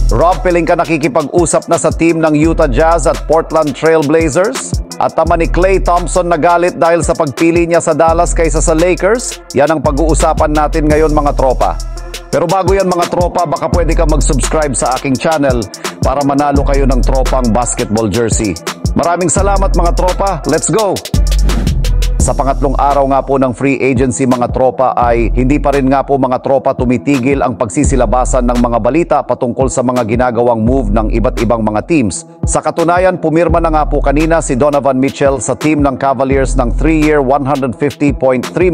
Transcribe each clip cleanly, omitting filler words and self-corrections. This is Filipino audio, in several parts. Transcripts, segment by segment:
Rob Pelinka nakikipag-usap na sa team ng Utah Jazz at Portland Trail Blazers. At tama ni Klay Thompson nagalit dahil sa pagpili niya sa Dallas kaysa sa Lakers. Yan ang pag-uusapan natin ngayon mga tropa. Pero bago yan mga tropa, baka pwede ka mag-subscribe sa aking channel para manalo kayo ng tropang basketball jersey. Maraming salamat mga tropa. Let's go! Sa pangatlong araw nga po ng free agency mga tropa ay hindi pa rin nga po mga tropa tumitigil ang pagsisilabasan ng mga balita patungkol sa mga ginagawang move ng iba't ibang mga teams. Sa katunayan, pumirma na nga po kanina si Donovan Mitchell sa team ng Cavaliers ng 3-year $150.3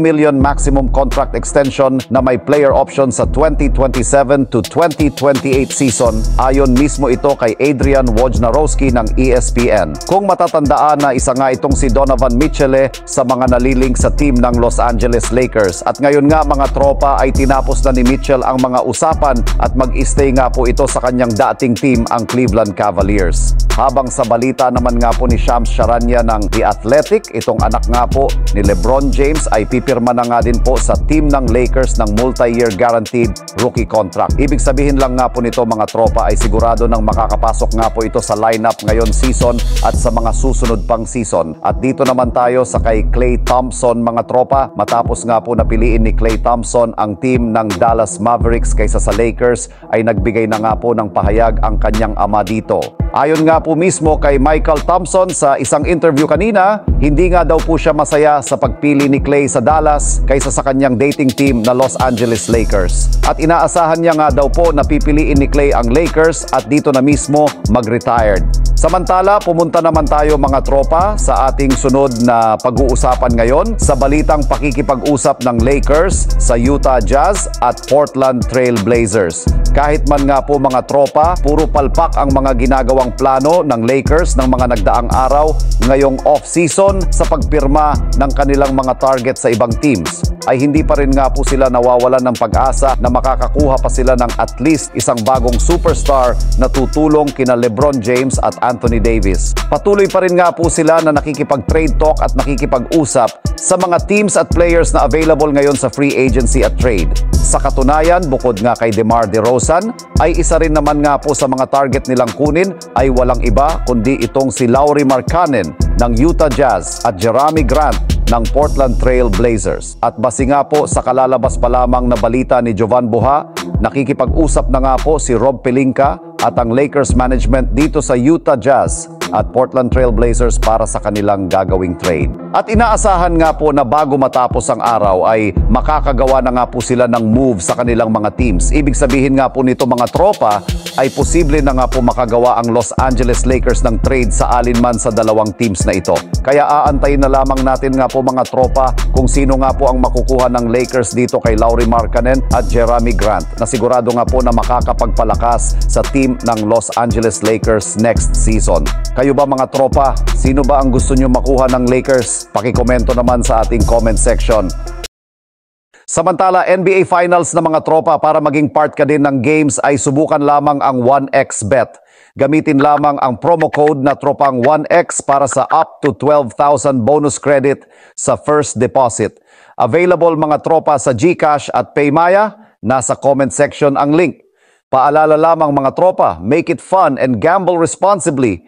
million maximum contract extension na may player option sa 2027 to 2028 season. Ayon mismo ito kay Adrian Wojnarowski ng ESPN. Kung matatandaan na isa nga itong si Donovan Mitchell sa mga nalilink sa team ng Los Angeles Lakers. At ngayon nga mga tropa ay tinapos na ni Mitchell ang mga usapan at mag-stay nga po ito sa kanyang dating team ang Cleveland Cavaliers. Habang sa balita naman nga po ni Shams Charania ng The Athletic, itong anak nga po ni LeBron James ay pipirma na nga din po sa team ng Lakers ng multi-year guaranteed rookie contract. Ibig sabihin lang nga po nito mga tropa ay sigurado nang makakapasok nga po ito sa lineup ngayon season at sa mga susunod pang season. At dito naman tayo sa kay Klay Thompson mga tropa. Matapos nga po napiliin ni Klay Thompson ang team ng Dallas Mavericks kaysa sa Lakers ay nagbigay na nga po ng pahayag ang kanyang ama dito. Ayon nga po mismo kay Michael Thompson sa isang interview kanina, hindi nga daw po siya masaya sa pagpili ni Klay sa Dallas kaysa sa kanyang dating team na Los Angeles Lakers. At inaasahan niya nga daw po na pipiliin ni Klay ang Lakers at dito na mismo mag-retired. Samantala, pumunta naman tayo mga tropa sa ating sunod na pag-uusapan ngayon sa balitang pakikipag-usap ng Lakers sa Utah Jazz at Portland Trail Blazers. Kahit man nga po mga tropa, puro palpak ang mga ginagawang plano ng Lakers ng mga nagdaang araw ngayong off-season sa pagpirma ng kanilang mga target sa ibang teams, ay hindi pa rin nga po sila nawawalan ng pag-asa na makakakuha pa sila ng at least isang bagong superstar na tutulong kina LeBron James at Anthony Davis. Patuloy pa rin nga po sila na nakikipag-trade talk at nakikipag-usap sa mga teams at players na available ngayon sa free agency at trade. Sa katunayan, bukod nga kay DeMar DeRozan, ay isa rin naman nga po sa mga target nilang kunin ay walang iba kundi itong si Lauri Markkanen ng Utah Jazz at Jerami Grant ng Portland Trail Blazers. At base nga po sa kalalabas pa lamang na balita ni Jovan Buha, nakikipag-usap na nga po si Rob Pelinka at ang Lakers management dito sa Utah Jazz at Portland Trail Blazers para sa kanilang gagawing trade. At inaasahan nga po na bago matapos ang araw ay makakagawa na nga po sila ng move sa kanilang mga teams. Ibig sabihin nga po nito mga tropa ay posible na nga po makagawa ang Los Angeles Lakers ng trade sa alinman sa dalawang teams na ito. Kaya aantayin na lamang natin nga po mga tropa kung sino nga po ang makukuha ng Lakers dito kay Lauri Markkanen at Jerami Grant na sigurado nga po na makakapagpalakas sa team ng Los Angeles Lakers next season. Kayo ba mga tropa? Sino ba ang gusto nyo makuha ng Lakers? Pakikomento naman sa ating comment section. Samantala, NBA Finals na mga tropa, para maging part ka din ng games ay subukan lamang ang 1xBet. Gamitin lamang ang promo code na tropang 1x para sa up to 12,000 bonus credit sa first deposit. Available mga tropa sa GCash at Paymaya. Nasa comment section ang link. Paalala lamang mga tropa, make it fun and gamble responsibly.